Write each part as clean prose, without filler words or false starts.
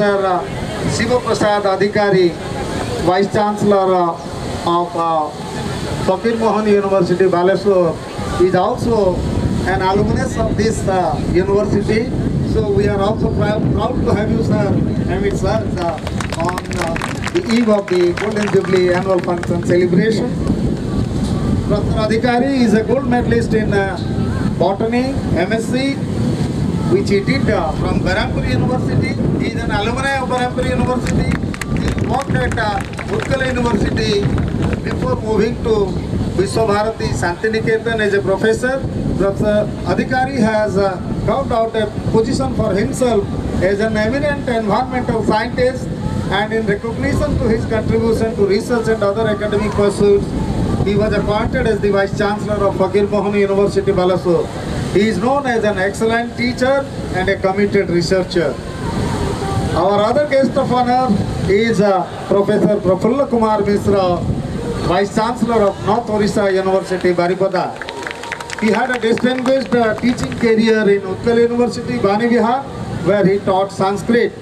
Professor Shiva Prasad Adhikari, Vice Chancellor of Fakir Mohan University, Balasore, is also an alumnus of this university. So we are also proud to have you, sir, Hamid sir, on the eve of the Golden Jubilee annual function celebration. Professor Adhikari is a gold medalist in botany, MSc, which he did from Barampur University. He is an alumni of Barampur University. He worked at Utkal University before moving to Vishwabharati Santiniketan as a professor. Professor Adhikari has carved out a position for himself as an eminent environmental scientist, and in recognition to his contribution to research and other academic pursuits, he was appointed as the Vice Chancellor of Fakir Mohan University, Balasore. He is known as an excellent teacher and a committed researcher. Our other guest of honor is Professor Prafulla Kumar Misra, Vice Chancellor of North Orissa University, Baripada. He had a distinguished teaching career in Utkal University, Bani Vihar, where he taught Sanskrit.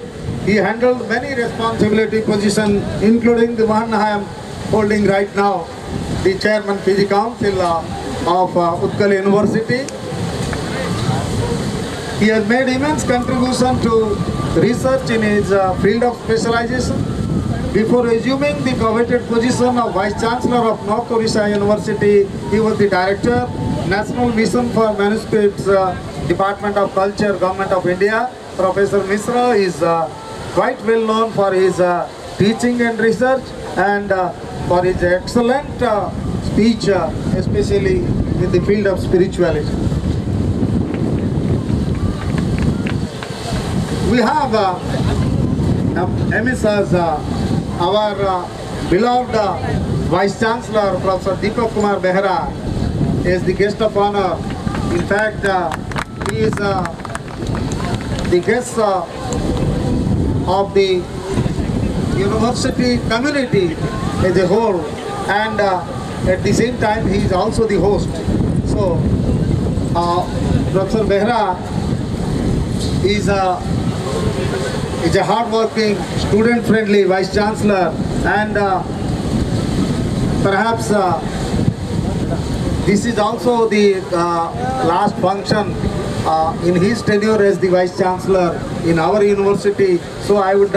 He handled many responsibility positions, including the one I am holding right now, the Chairman PG Council of Utkal University. He has made immense contribution to research in his field of specialization. Before assuming the coveted position of Vice Chancellor of North Orissa University, he was the Director, National Mission for Manuscripts, Department of Culture, Government of India. Professor Misra is quite well known for his teaching and research, and for his excellent speech, especially in the field of spirituality. We have MSs, our beloved Vice Chancellor, Professor Deepak Kumar Behera, is the guest of honor. In fact, he is the guest of the university community as a whole, and at the same time he is also the host. So Professor Behera is a hard-working, student-friendly Vice Chancellor, and perhaps this is also the last function in his tenure as the Vice Chancellor in our university. So I would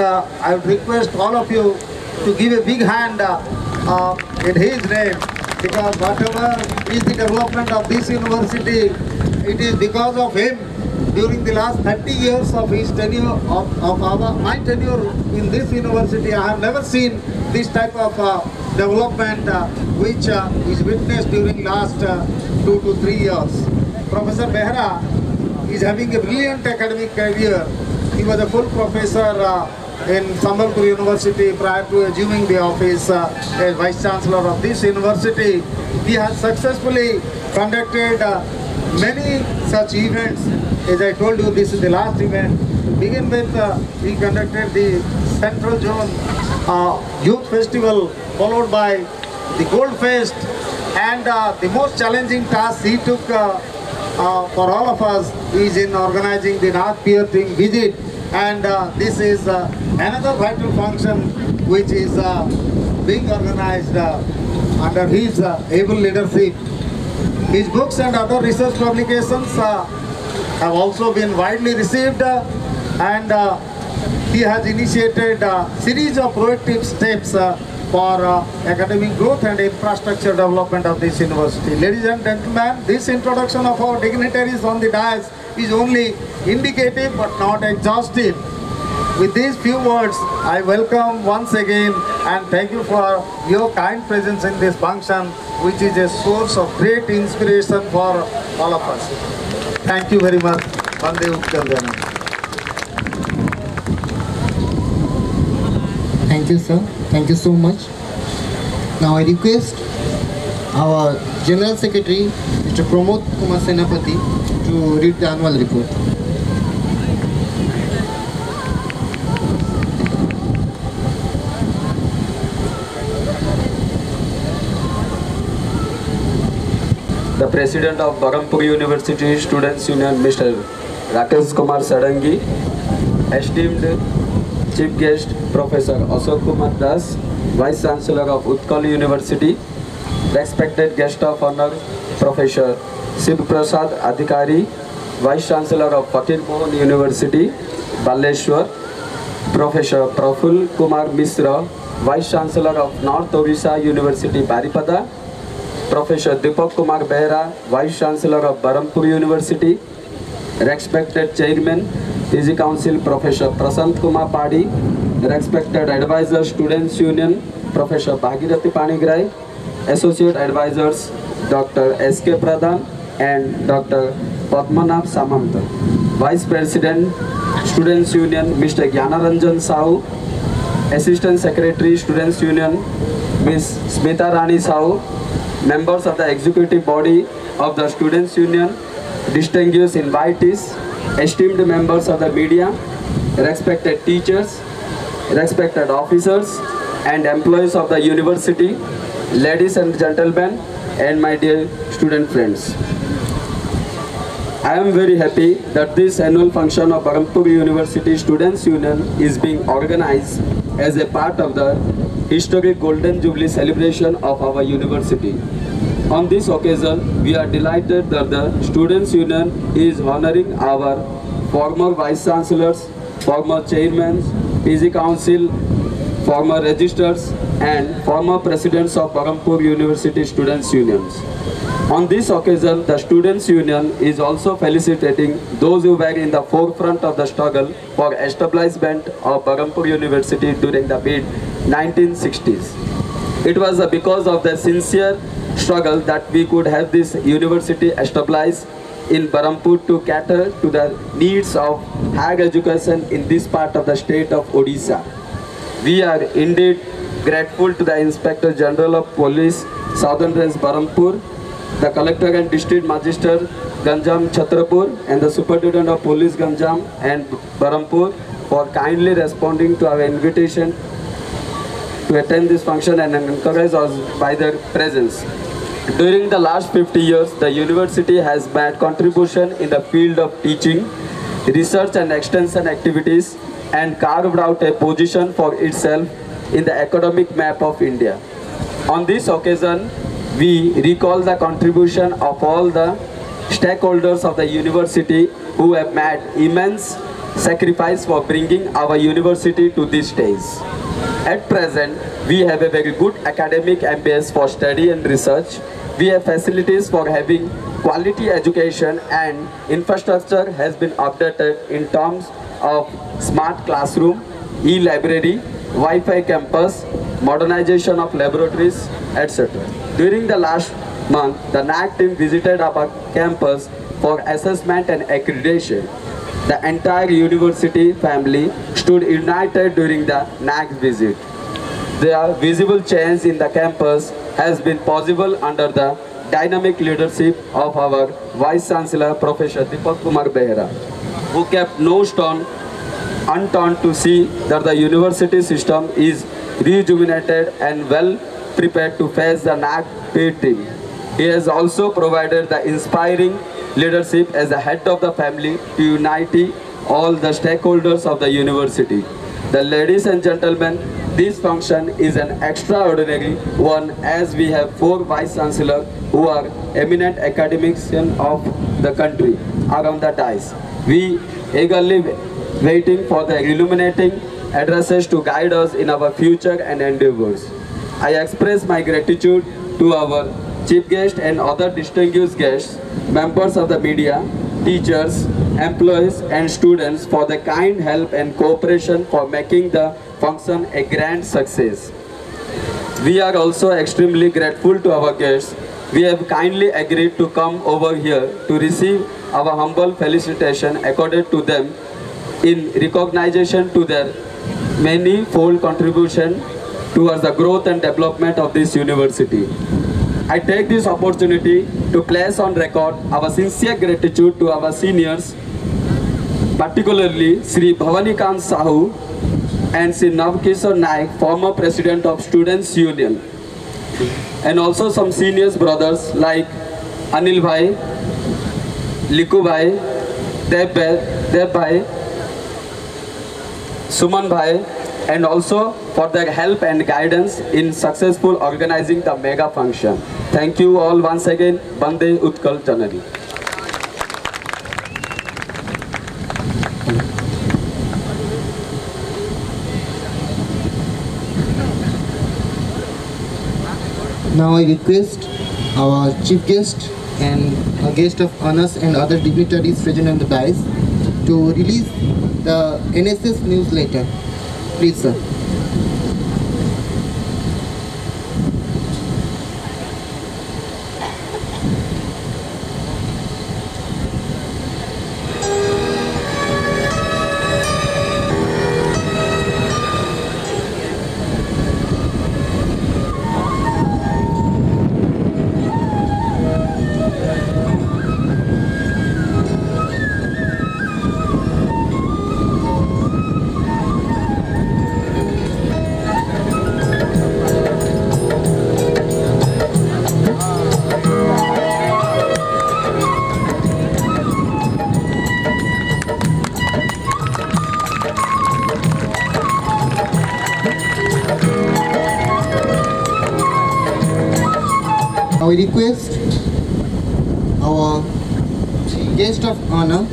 request all of you to give a big hand in his name, because whatever is the development of this university, it is because of him. During the last 30 years of his tenure, my tenure in this university, I have never seen this type of development which is witnessed during last 2 to 3 years. Professor Behera is having a brilliant academic career. He was a full professor in Sambalpur University prior to assuming the office as Vice Chancellor of this university. He has successfully conducted many such events. As I told you, this is the last event. To begin with, he conducted the Central Zone Youth Festival, followed by the Gold Fest, and the most challenging task he took for all of us is in organizing the North Pier Team visit, and this is another vital function which is being organized under his able leadership. His books and other research publications have also been widely received, and he has initiated a series of proactive steps for academic growth and infrastructure development of this university. Ladies and gentlemen, this introduction of our dignitaries on the dais is only indicative but not exhaustive. With these few words, I welcome once again and thank you for your kind presence in this function, which is a source of great inspiration for all of us. Thank you very much. Vande Utkal Jana. Thank you, sir. Thank you so much. Now I request our General Secretary, Mr. Pramod Kumar Senapati, to read the annual report. The President of Barampur University Students Union, Mr. Rakesh Kumar Sadangi, esteemed Chief Guest Professor Ashok Kumar Das, Vice Chancellor of Utkal University, respected Guest of Honor Professor Shiv Prasad Adhikari, Vice Chancellor of Fakir Mohan University, Baleshwar, Professor Praful Kumar Misra, Vice Chancellor of North Odisha University, Baripada, Professor Deepak Kumar Behra, Vice Chancellor of Barampur University, respected Chairman, PG Council Professor Prasant Kumar Padi, respected Advisor Students Union Professor Bhagirathi Panigrai, Associate Advisors Dr. S.K. Pradhan and Dr. Padmanabh Samanta, Vice President Students Union Mr. Gyanaranjan Sahu, Assistant Secretary Students Union Ms. Smita Rani Sahu, members of the Executive Body of the Students Union, distinguished invitees, esteemed members of the media, respected teachers, respected officers and employees of the university, ladies and gentlemen, and my dear student friends. I am very happy that this annual function of Barampur University Students Union is being organized as a part of the historic Golden Jubilee celebration of our university. On this occasion, we are delighted that the Students Union is honoring our former Vice Chancellors, former Chairmen, PG Council, former Registers and former Presidents of Barampur University Students Unions. On this occasion, the Students Union is also felicitating those who were in the forefront of the struggle for establishment of Barampur University during the mid-1960s. It was because of the sincere struggle that we could have this university established in Barampur to cater to the needs of higher education in this part of the state of Odisha. We are indeed grateful to the Inspector General of Police, Southern Range Barampur, the Collector and District Magistrate Ganjam Chhatrapur and the Superintendent of Police Ganjam and Barampur for kindly responding to our invitation to attend this function and encourage us by their presence. During the last 50 years, the university has made contribution in the field of teaching, research and extension activities and carved out a position for itself in the academic map of India. On this occasion, we recall the contribution of all the stakeholders of the university who have made immense sacrifice for bringing our university to this stage. At present, we have a very good academic ambience for study and research. We have facilities for having quality education and infrastructure has been updated in terms of smart classroom, e-library, Wi-Fi campus, modernization of laboratories, etc. During the last month, the NAC team visited our campus for assessment and accreditation. The entire university family stood united during the NAC visit. The visible change in the campus has been possible under the dynamic leadership of our Vice Chancellor, Professor Deepak Kumar Behra, who kept no stone unturned to see that the university system is rejuvenated and well prepared to face the NAC paid team. He has also provided the inspiring leadership as the head of the family to unite all the stakeholders of the university. The ladies and gentlemen, this function is an extraordinary one as we have 4 Vice Chancellors who are eminent academicians of the country around the dais. We eagerly waiting for the illuminating addresses to guide us in our future and endeavors. I express my gratitude to our chief guest and other distinguished guests, members of the media, teachers, employees and students for the kind help and cooperation for making the function a grand success. We are also extremely grateful to our guests. We have kindly agreed to come over here to receive our humble felicitation accorded to them in recognition to their many-fold contribution towards the growth and development of this university. I take this opportunity to place on record our sincere gratitude to our seniors, particularly Sri Bhavanikant Sahu and Sri Navkishore Naik, former President of Students Union, and also some seniors brothers like Anil Bhai, Liku Bhai, Deb Bhai, Suman Bhai, and also for their help and guidance in successful organizing the mega function. Thank you all once again. Bande Utkal Janani. Now I request our chief guest and a guest of honors and other dignitaries present on the dais to release the NSS newsletter. Please, sir. I request our guest of honor,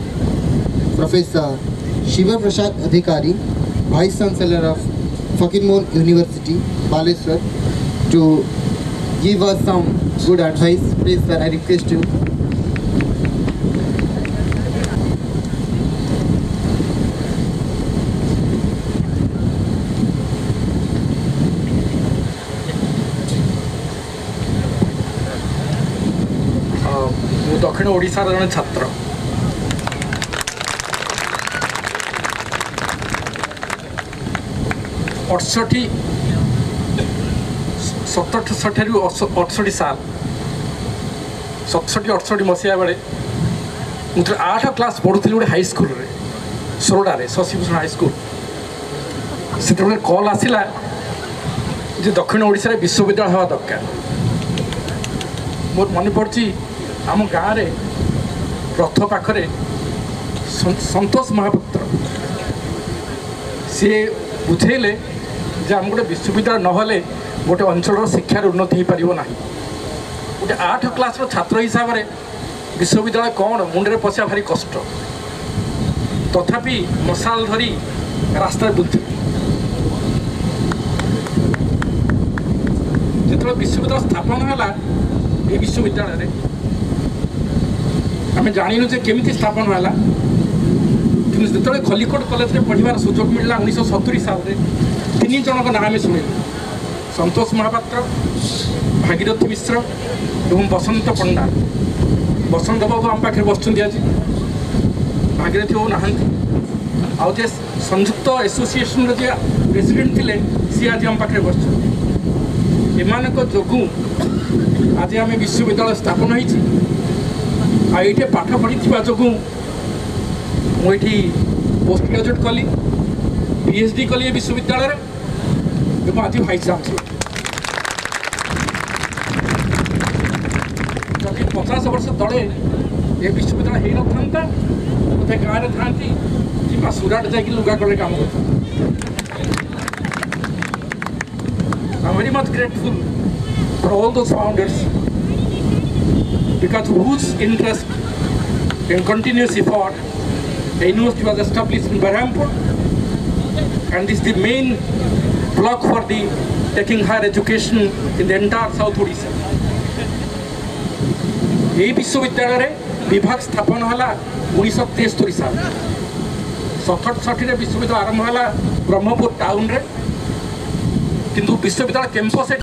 Professor Shiva Prasad Adhikari, Vice Chancellor of Fakir-Mohn University, Baleswar, to give us some good advice. Please, sir, I request you. दक्षिण ओडिशार जन छात्र अड़सठी 67 साल 67-68 मसीहा बेले मुझे 8 class पढ़ुली गोटे high school रे सोरडारे शशिभूषण हाई स्कूल से कल आसला जे दक्षिण ओडिशा विश्वविद्यालय हवा दरकार मोर मन पड़ी आम गाँव रे रथ पाखरे संतोष महापात्र सी बुझेले जे आम गोटे विश्वविद्यालय नहले गोटे अंचल शिक्षार उन्नति हो पार ना गोटे 8 क्लास छात्र हिसाब से विश्वविद्यालय कौन मुंडे पशिया भारी कष्ट तथापि मशाल धरी रास्ता बुलती जो विश्वविद्यालय स्थापन है ये विश्वविद्यालय आम जाणु जे केमी स्थापन है कि जो खलिकोट कॉलेज में पढ़ार सुजोग मिलला 1970 साल में 3 जन का नाम शुणु संतोष महापात्र भागीरथी मिश्र एवं बसंत पंडा बसंत बाबू आम पाखे बस आज भागीरथी बाबू ना आउ जे संयुक्त एसोसिएशन जे प्रेसिडेंट थे सी आज आम पाखे बस एम जो आज आम विश्वविद्यालय स्थापन होइए पाठ पढ़ी जो मुझे पोस्ट ग्रेजुएट कली पीएचडी कली विश्वविद्यालय एवं आज भाइस चांसलर जदि 50 वर्ष तले ये विश्वविद्यालय हो न था मत गाँव में था कि सुराट जा लुगा कले काम करता I am very much grateful for all those founders because whose interest and continuous effort the university was established in Berhampur, and this is the main block for the taking higher education in the entire South Odisha. ये विश्वविद्यालय विभाग स्थापन है 1973 साल 67 विश्वविद्यालय आरंभ है Brahmapur town रे किंतु विश्वविद्यालय कैंपस